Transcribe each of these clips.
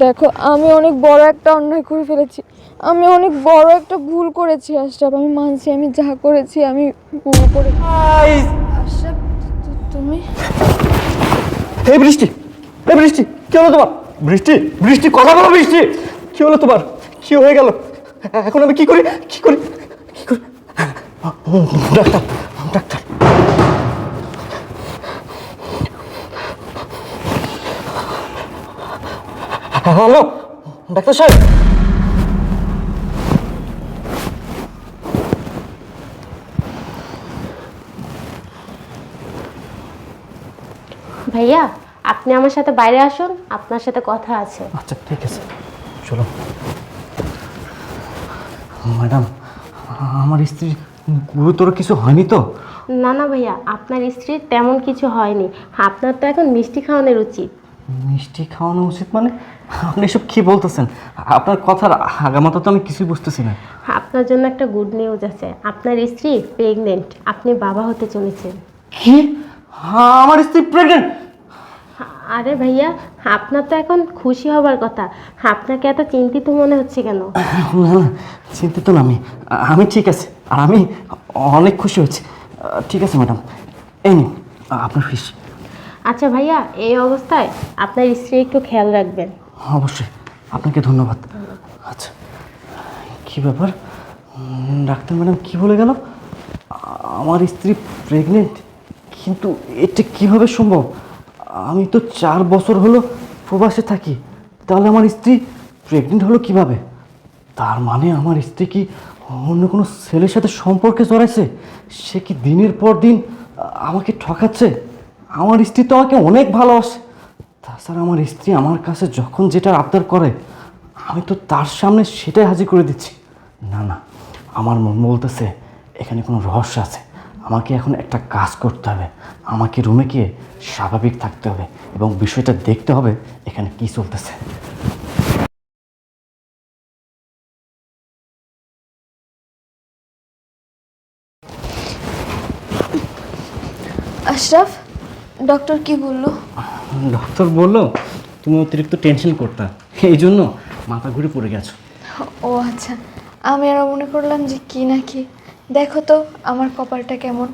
দেখো, আমি অনেক বড় একটা অন্যায় করে ফেলেছি। আমি অনেক বড় একটা ভুল করেছি আশরাফ। আমি মানছি আমি যা করেছি আমি ভুল করেছি। আশরাফ, তুমি? এই বৃষ্টি, এই বৃষ্টি, কি হলো তোমার? বৃষ্টি, বৃষ্টি, কথা বলো বৃষ্টি, কি হলো তোমার? কি হয়ে গেল? এখন আমি কি করি, কি করি, কি করি? Doctor, doctor. হ্যালো, ডাক্তার সাহেব। ভাইয়া, আপনি আমার সাথে বাইরে আসুন, আপনার সাথে কথা আছে। আচ্ছা ঠিক আছে, চলো। ম্যাডাম, আমার স্ত্রীর গুরুতর কিছু হয়নি তো? না না ভাইয়া, আপনার স্ত্রীর তেমন কিছু হয়নি। আপনার তো এখন মিষ্টি খাওয়ানোর উচিত। মিষ্টি খাওয়ানো উচিত মানে? আপনি এসব কি বলতেছেন? আপনার কথার আগামাথা তো আমি কিছুই বুঝতেছি না। আপনার জন্য একটা গুড নিউজ আছে। আপনার স্ত্রী প্রেগনেন্ট, আপনি বাবা হতে চলেছেন। কি? আমার স্ত্রী প্রেগনেন্ট? আরে ভাইয়া, আপনার তো এখন খুশি হবার কথা। আপনাকে এত চিন্তিত মনে হচ্ছে কেন? না না, চিন্তিত না আমি। আমি ঠিক আছে, আর আমি অনেক খুশি হয়েছি। ঠিক আছে ম্যাডাম, এই নিন আপনার ফিস। আচ্ছা ভাইয়া, এই অবস্থায় আপনার স্ত্রী একটু খেয়াল রাখবেন। অবশ্যই, আপনাকে ধন্যবাদ। আচ্ছা, কি ব্যাপার? ডাক্তার ম্যাডাম কি বলে গেল? আমার স্ত্রী প্রেগনেন্ট? কিন্তু এটা কিভাবে সম্ভব? আমি তো 4 বছর হলো প্রবাসে থাকি, তাহলে আমার স্ত্রী প্রেগনেন্ট হলো কিভাবে? তার মানে আমার স্ত্রী কি অন্য কোনো ছেলের সাথে সম্পর্কে জড়াইছে? সে কি দিনের পর দিন আমাকে ঠকাচ্ছে? আমার স্ত্রী তো আমাকে অনেক ভালোবাসে। তাছাড়া আমার স্ত্রী আমার কাছে যখন যেটা আবদার করে আমি তো তার সামনে সেটাই হাজির করে দিচ্ছি। না না, আমার মন বলতেছে এখানে কোনো রহস্য আছে। আমাকে এখন একটা কাজ করতে হবে। আমাকে রুমে গিয়ে স্বাভাবিক থাকতে হবে এবং বিষয়টা দেখতে হবে এখানে কি চলতেছে। আশরাফ, ডক্টর কি বললো? ডক্টর বললো তুমি অতিরিক্ত টেনশন করতা, এই জন্য মাথা ঘুরে পড়ে গেছো। ও আচ্ছা, আমি আরও মনে করলাম যে কি না কি। দেখো তো আমার কপালটা কেমন।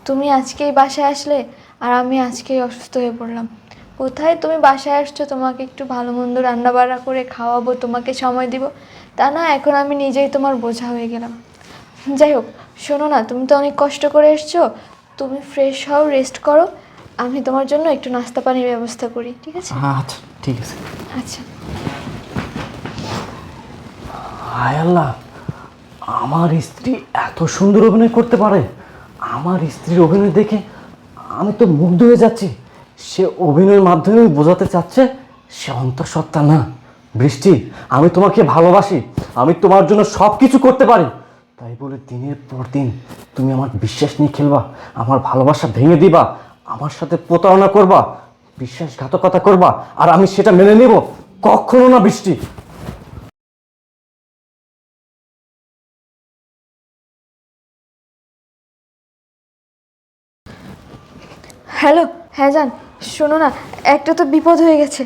তুমি আজকেই বাসায় আসলে আর আমি আজকেই অসুস্থ হয়ে পড়লাম। কোথায় তুমি বাসায় আসছো, তোমাকে একটু ভালো মন্দ রান্না বান্না করে খাওয়াবো, তোমাকে সময় দিব, তা না এখন আমি নিজেই তোমার বোঝা হয়ে গেলাম। যাই হোক, শোনো না, তুমি তো অনেক কষ্ট করে এসছো, তুমি ফ্রেশ হও, রেস্ট করো, আমি তোমার জন্য একটু নাস্তা পানির ব্যবস্থা করি, ঠিক আছে? আচ্ছা ঠিক আছে। আচ্ছা। হায় আল্লাহ, আমার স্ত্রী এত সুন্দর অভিনয় করতে পারে! আমার স্ত্রীর অভিনয় দেখে আমি তো মুগ্ধ হয়ে যাচ্ছি। সে অভিনয়ের মাধ্যমে বোঝাতে চাচ্ছে সে অন্তঃসত্ত্বা না। বৃষ্টি, আমি তোমাকে ভালোবাসি, আমি তোমার জন্য সব কিছু করতে পারি। তাই বলে দিনের পর দিন তুমি আমার বিশ্বাস নিয়ে খেলবা, আমার ভালোবাসা ভেঙে দিবা, আমার সাথে প্রতারণা করবা, বিশ্বাসঘাতকতা করবা, আর আমি সেটা মেনে নেব? কখনো না বৃষ্টি। হ্যালো, হ্যাঁ জান, শোনো না, একটা তো বিপদ হয়ে গেছে।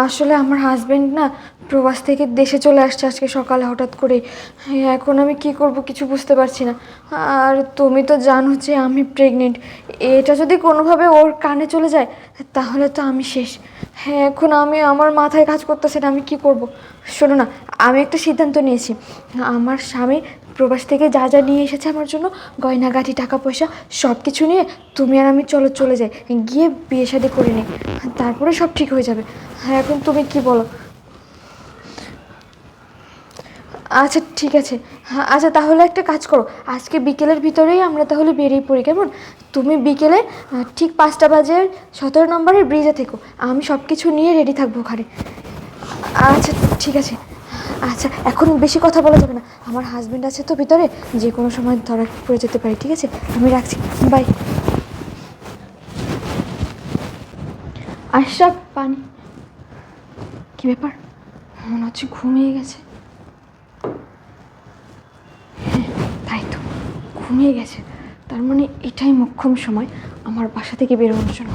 আসলে আমার হাজবেন্ড না প্রবাস থেকে দেশে চলে আসছে আজকে সকালে হঠাৎ করেই। এখন আমি কি করব কিছু বুঝতে পারছি না। আর তুমি তো জানো যে আমি প্রেগনেন্ট। এটা যদি কোনোভাবে ওর কানে চলে যায় তাহলে তো আমি শেষ। হ্যাঁ, এখন আমি আমার মাথায় কাজ করতেছে না, আমি কি করব। শোনো না, আমি একটা সিদ্ধান্ত নিয়েছি। আমার স্বামী প্রবাস থেকে যা যা নিয়ে এসেছে আমার জন্য, গয়নাগাটি, টাকা পয়সা সব কিছু নিয়ে তুমি আর আমি চলো চলে যাই, গিয়ে বিয়ে শাদী করে নিই, তারপরে সব ঠিক হয়ে যাবে। হ্যাঁ, এখন তুমি কি বলো? আচ্ছা ঠিক আছে। হ্যাঁ আচ্ছা, তাহলে একটা কাজ করো, আজকে বিকেলের ভিতরেই আমরা তাহলে বেরিয়ে পড়ি, কেমন? তুমি বিকেলে ঠিক 5টা বাজে 17 নম্বরের ব্রিজে থেকো, আমি সব কিছু নিয়ে রেডি থাকবো ওখানে। আচ্ছা ঠিক আছে। আচ্ছা, এখন বেশি কথা বলা যাবে না, আমার হাজবেন্ড আছে তো ভিতরে, যে কোনো সময় ধরা পড়ে যেতে পারি, ঠিক আছে? আমি রাখছি, বাই। আশরাফ, পানি। কি ব্যাপার, মনে হচ্ছে ঘুমিয়ে গেছে। হ্যাঁ তাই তো, ঘুমিয়ে গেছে। তার মানে এটাই মোক্ষম সময় আমার বাসা থেকে বেরোনোর জন্য।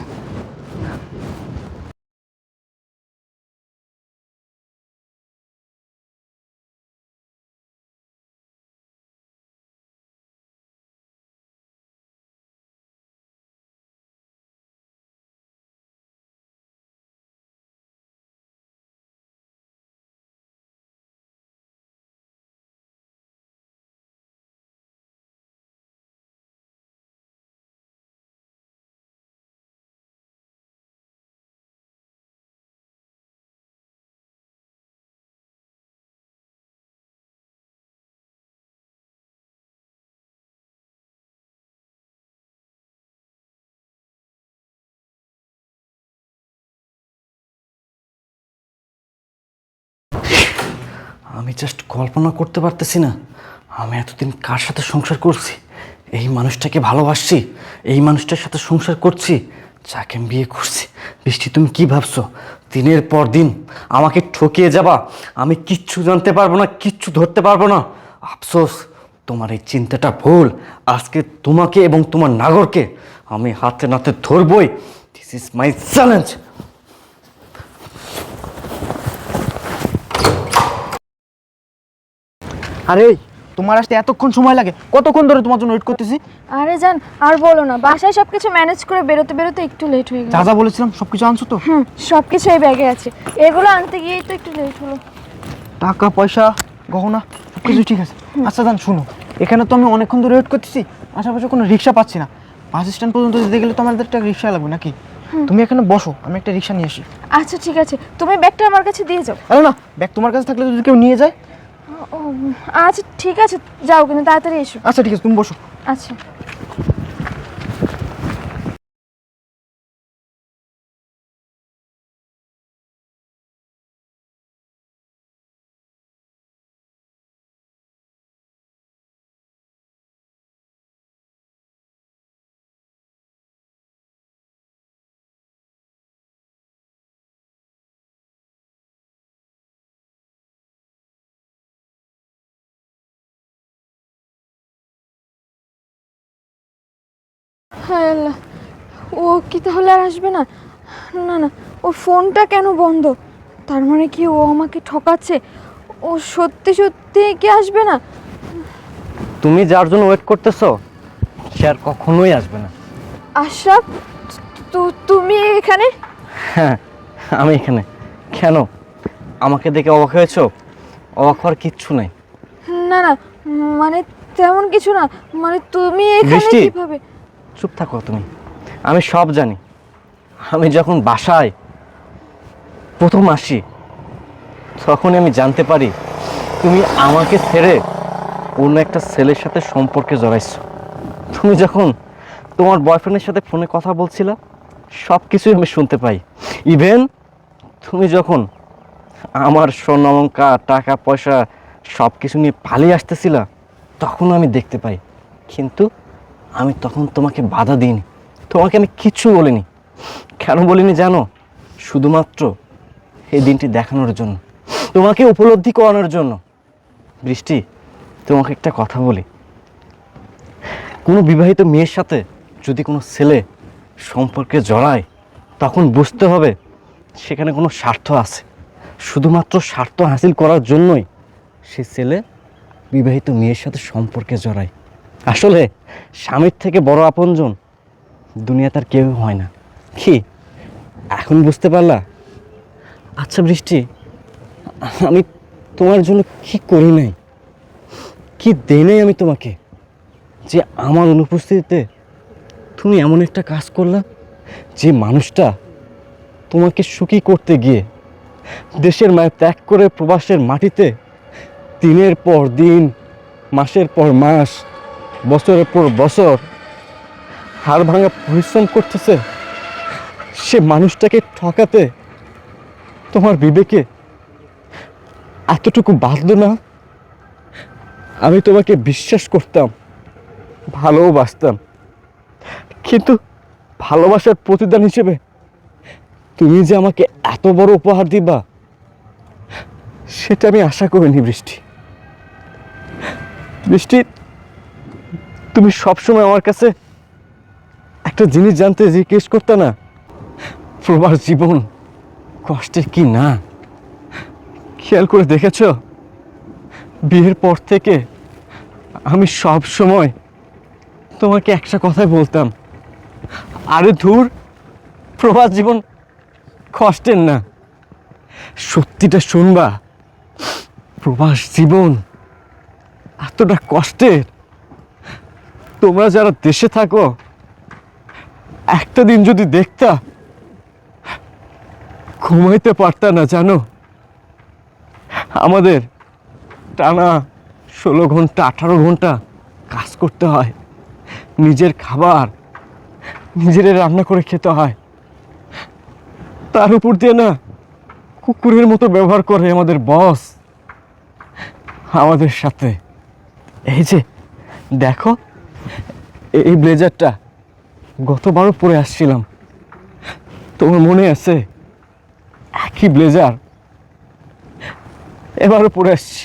আমি জাস্ট কল্পনা করতে পারতেছি না আমি এতদিন কার সাথে সংসার করছি। এই মানুষটাকে ভালোবাসছি, এই মানুষটার সাথে সংসার করছি, যাকে আমি বিয়ে করছি। বৃষ্টি, তুমি কি ভাবছো দিনের পর দিন আমাকে ঠকিয়ে যাবা? আমি কিচ্ছু জানতে পারবো না, কিচ্ছু ধরতে পারবো না। আফসোস, তোমার এই চিন্তাটা ভুল। আজকে তোমাকে এবং তোমার নাগরকে আমি হাতে নাতে ধরবই। This is my challenge. আরে তোমার আসতে এতক্ষণ সময় লাগে? কতক্ষণ ধরে তোমার জন্য ওয়েট করতেছি। আরে জান, আর বলো না, বাসায় সব কিছু ম্যানেজ করে বেরোতে বেরোতে একটু লেট হয়ে গেল। যা যা বলেছিলাম সব কিছু আনছো তো? সব কিছু এই ব্যাগে আছে, এগুলো আনতে গিয়েই তো একটু লেট হলো। টাকা পয়সা গহনা সব কিছু ঠিক আছে। আচ্ছা জান শুনো, এখানে তো আমি অনেকক্ষণ ধরে ওয়েট করতেছি, আশেপাশে কোনো রিক্সা পাচ্ছি না। বাস স্ট্যান্ড পর্যন্ত যেতে গেলে তো আমাদের একটা রিক্সা লাগবে নাকি? তুমি এখানে বসো, আমি একটা রিক্সা নিয়ে আসি। আচ্ছা ঠিক আছে, তুমি ব্যাগটা আমার কাছে দিয়ে যাও। আরে না, ব্যাগ তোমার কাছে থাকলে যদি কেউ নিয়ে যায়। ও, আচ্ছা ঠিক আছে, যাও কিন্তু তাড়াতাড়ি এসো। আচ্ছা ঠিক আছে, তুমি বসো। আচ্ছা। হায় আল্লাহ, ও কি তাহলে আর আসবে না? না না, ওর ফোনটা কেন বন্ধ? তার মানে কি ও আমাকে ঠকাচ্ছে? ও সত্যি সত্যি কি আসবে না? তুমি যার জন্য ওয়েট করতেছো সে আর কখনোই আসবে না। আশরাফ, তুমি এখানে? হ্যাঁ, আমি এখানে। কেন, আমাকে দেখে অবাক হয়েছো? অবাক হওয়ার কিচ্ছু নাই। না না, মানে তেমন কিছু না, মানে তুমি এখানে বৃষ্টি। কিভাবে? চুপ থাকো তুমি, আমি সব জানি। আমি যখন বাসায় প্রথম আসি তখনই আমি জানতে পারি তুমি আমাকে ছেড়ে অন্য একটা ছেলের সাথে সম্পর্কে জড়াইছো। তুমি যখন তোমার বয়ফ্রেন্ডের সাথে ফোনে কথা বলছিলা সব কিছুই আমি শুনতে পাই। ইভেন তুমি যখন আমার স্বর্ণ অলংকার টাকা পয়সা সব কিছু নিয়ে পালিয়ে আসতেছিলা তখন আমি দেখতে পাই। কিন্তু আমি তখন তোমাকে বাধা দিইনি, তোমাকে আমি কিচ্ছু বলিনি। কেন বলিনি জানো? শুধুমাত্র এই দিনটি দেখানোর জন্য, তোমাকে উপলব্ধি করানোর জন্য। বৃষ্টি, তোমাকে একটা কথা বলি, কোনো বিবাহিত মেয়ের সাথে যদি কোনো ছেলে সম্পর্কে জড়ায় তখন বুঝতে হবে সেখানে কোনো স্বার্থ আছে। শুধুমাত্র স্বার্থ হাসিল করার জন্যই সে ছেলে বিবাহিত মেয়ের সাথে সম্পর্কে জড়ায়। আসলে স্বামীর থেকে বড় আপনজন দুনিয়া তার কেউ হয় না। কি এখন বুঝতে পারলা? আচ্ছা বৃষ্টি, আমি তোমার জন্য কি করি নাই, কি দেই নাই আমি তোমাকে, যে আমার অনুপস্থিতিতে তুমি এমন একটা কাজ করলা? যে মানুষটা তোমাকে সুখী করতে গিয়ে দেশের মায়া ত্যাগ করে প্রবাসের মাটিতে দিনের পর দিন, মাসের পর মাস, বছরের পর বছর হাড় ভাঙা পরিশ্রম করতেছে, সে মানুষটাকে ঠকাতে তোমার বিবেকে এতটুকু বাধ্য না? আমি তোমাকে বিশ্বাস করতাম, ভালোবাসতাম, কিন্তু ভালোবাসার প্রতিদান হিসেবে তুমি যে আমাকে এত বড় উপহার দিবা সেটা আমি আশা করিনি। বৃষ্টি, বৃষ্টি, তুমি সবসময় আমার কাছে একটা জিনিস জানতে জিজ্ঞেস করতে না, প্রবাস জীবন কষ্টের কি না? খেয়াল করে দেখেছ বিয়ের পর থেকে আমি সব সময় তোমাকে একটা কথাই বলতাম, আরে ধুর, প্রবাস জীবন কষ্টের না। সত্যিটা শুনবা, প্রবাস জীবন এতটা কষ্টের। তোমরা যারা দেশে থাকো একটা দিন যদি দেখতা ঘুমাইতে পারতা না জানো। আমাদের টানা 16 ঘন্টা 18 ঘন্টা কাজ করতে হয়, নিজের খাবার নিজের রান্না করে খেতে হয়, তার উপর দিয়ে না কুকুরের মতো ব্যবহার করে আমাদের বস। আমাদের সাথে। এই যে দেখো, এই ব্লেজারটা গতবারও পরে আসছিলাম, তোমার মনে আছে? একই ব্লেজার এবারও পরে আসছি।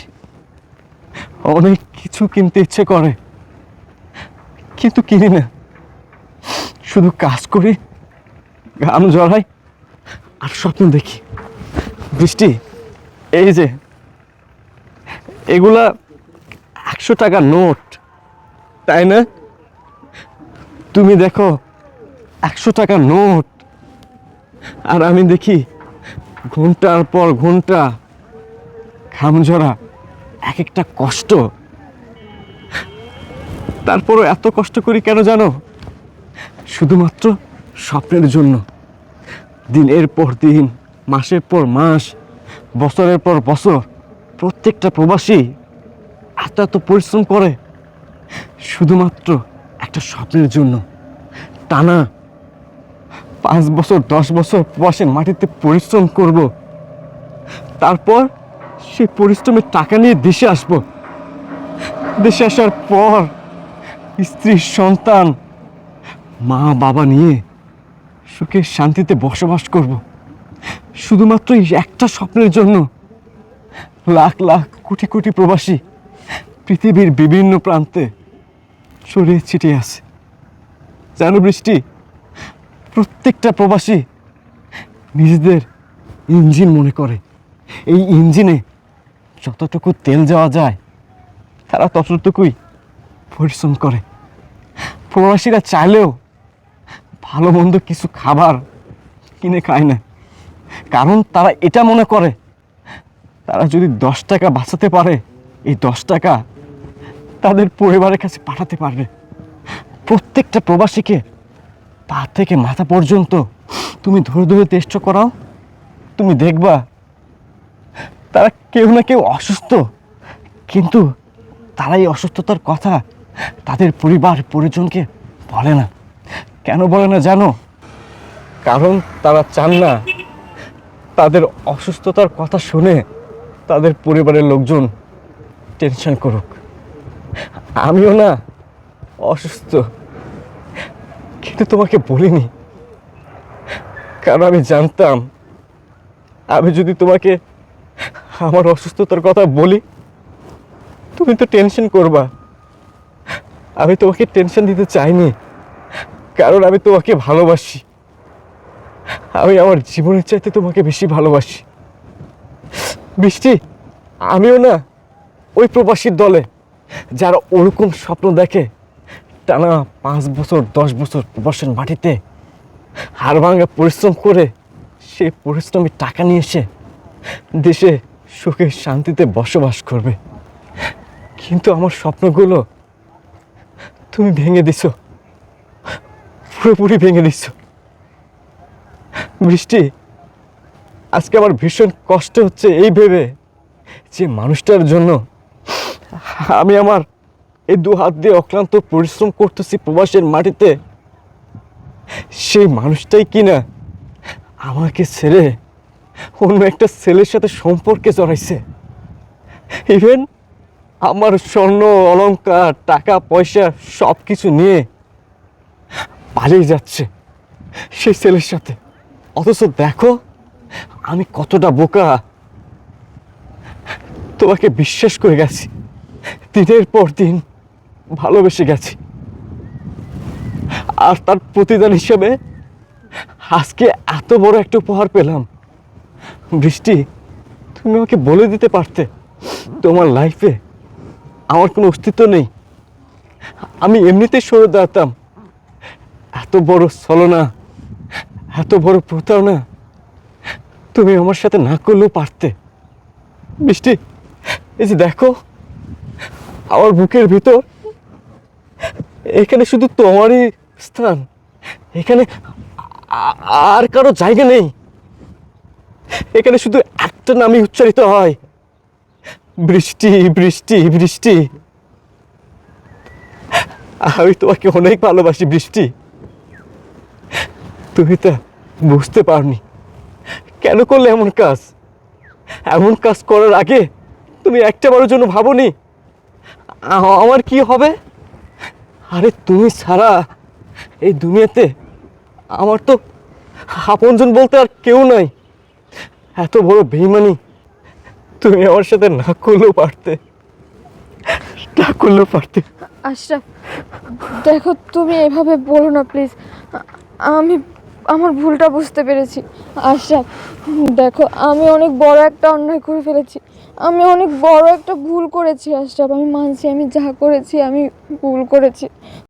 অনেক কিছু কিনতে ইচ্ছে করে, কিন্তু কিনি না, শুধু কাজ করি, ঘাম জড়াই আর স্বপ্ন দেখি। বৃষ্টি, এই যে এগুলা 100 টাকার নোট, তাই না? তুমি দেখো 100 টাকার নোট, আর আমি দেখি ঘন্টার পর ঘন্টা ঘাম ঝরা এক একটা কষ্ট। তারপরও এত কষ্ট করি কেন জানো? শুধুমাত্র স্বপ্নের জন্য। দিনের পর দিন, মাসের পর মাস, বছরের পর বছর প্রত্যেকটা প্রবাসী এত এত পরিশ্রম করে শুধুমাত্র একটা স্বপ্নের জন্য। টানা 5 বছর 10 বছর প্রবাসের মাটিতে পরিশ্রম করব, তারপর সেই পরিশ্রমের টাকা নিয়ে দেশে আসব। দেশে আসার পর স্ত্রী, সন্তান, মা বাবা নিয়ে সুখে শান্তিতে বসবাস করব, শুধুমাত্র এই একটা স্বপ্নের জন্য। লাখ লাখ কোটি কোটি প্রবাসী পৃথিবীর বিভিন্ন প্রান্তে ছড়িয়ে ছিটিয়ে আছে। জানো বৃষ্টি, প্রত্যেকটা প্রবাসী নিজেদের ইঞ্জিন মনে করে। এই ইঞ্জিনে যতটুকু তেল যাওয়া যায় তারা ততটুকুই পরিশ্রম করে। প্রবাসীরা চাইলেও ভালো মন্দ কিছু খাবার কিনে খায় না, কারণ তারা এটা মনে করে তারা যদি 10 টাকা বাঁচাতে পারে, এই 10 টাকা তাদের পরিবারের কাছে পাঠাতে পারবে। প্রত্যেকটা প্রবাসীকে পা থেকে মাথা পর্যন্ত তুমি ধরে ধরে টেস্ট করাও, তুমি দেখবা তারা কেউ না কেউ অসুস্থ, কিন্তু তারা এই অসুস্থতার কথা তাদের পরিবার পরিজনকে বলে না। কেন বলে না জানো? কারণ তারা চান না তাদের অসুস্থতার কথা শুনে তাদের পরিবারের লোকজন টেনশন করুক। আমিও না অসুস্থ, কিন্তু তোমাকে বলিনি, কারণ আমি জানতাম আমি যদি তোমাকে আমার অসুস্থতার কথা বলি তুমি তো টেনশন করবা। আমি তোমাকে টেনশন দিতে চাইনি, কারণ আমি তোমাকে ভালোবাসি। আমি আমার জীবনের চাইতে তোমাকে বেশি ভালোবাসি। বৃষ্টি, আমিও না ওই প্রবাসীর দলে যারা ওরকম স্বপ্ন দেখে টানা 5 বছর 10 বছর প্রবাসের মাটিতে হাড় ভাঙা পরিশ্রম করে সেই পরিশ্রমের টাকা নিয়ে এসে দেশে সুখে শান্তিতে বসবাস করবে। কিন্তু আমার স্বপ্নগুলো তুমি ভেঙে দিছো, পুরোপুরি ভেঙে দিছো। বৃষ্টি, আজকে আমার ভীষণ কষ্ট হচ্ছে এই ভেবে যে মানুষটার জন্য আমি আমার এই 2 হাত দিয়ে অক্লান্ত পরিশ্রম করতেছি প্রবাসের মাটিতে, সেই মানুষটাই কিনা আমাকে ছেড়ে অন্য একটা ছেলের সাথে সম্পর্কে জড়াইছে। ইভেন আমার স্বর্ণ অলংকার টাকা পয়সা সব কিছু নিয়ে পালিয়ে যাচ্ছে সেই ছেলের সাথে। অথচ দেখো আমি কতটা বোকা, তোমাকে বিশ্বাস করে গেছি, দিনের পর দিন ভালোবেসে গেছি, আর তার প্রতিদান হিসেবে আজকে এত বড় একটা উপহার পেলাম। বৃষ্টি, তুমি আমাকে বলে দিতে পারতে তোমার লাইফে আমার কোনো অস্তিত্ব নেই, আমি এমনিতেই সরে দাঁড়াতাম। এত বড় ছলনা, এত বড় প্রতারণা তুমি আমার সাথে না করলেও পারতে। বৃষ্টি, এই যে দেখো আমার বুকের ভিতর, এখানে শুধু তোমারই স্থান, এখানে আর কারো জায়গা নেই। এখানে শুধু একটা নামই উচ্চারিত হয়, বৃষ্টি বৃষ্টি বৃষ্টি। আমি তোমাকে অনেক ভালোবাসি বৃষ্টি, তুমি তা বুঝতে পারনি। কেন করলে এমন কাজ? এমন কাজ করার আগে তুমি একটাবারের জন্য ভাবোনি আমার কি হবে? আরে তুমি ছাড়া এই দুনিয়াতে আমার তো আপনজন বলতে আর কেউ নাই। এত বড় বেইমানি তুমি আমার সাথে না করলেও পারতে, না করলেও পারতে। আশরাফ, দেখো তুমি এভাবে বলো না প্লিজ। আমি আমার ভুলটা বুঝতে পেরেছি। আশরাফ, দেখো আমি অনেক বড় একটা অন্যায় করে ফেলেছি, আমি অনেক বড় একটা ভুল করেছি। আশরাফ, আমি মানছি আমি যা করেছি আমি ভুল করেছি।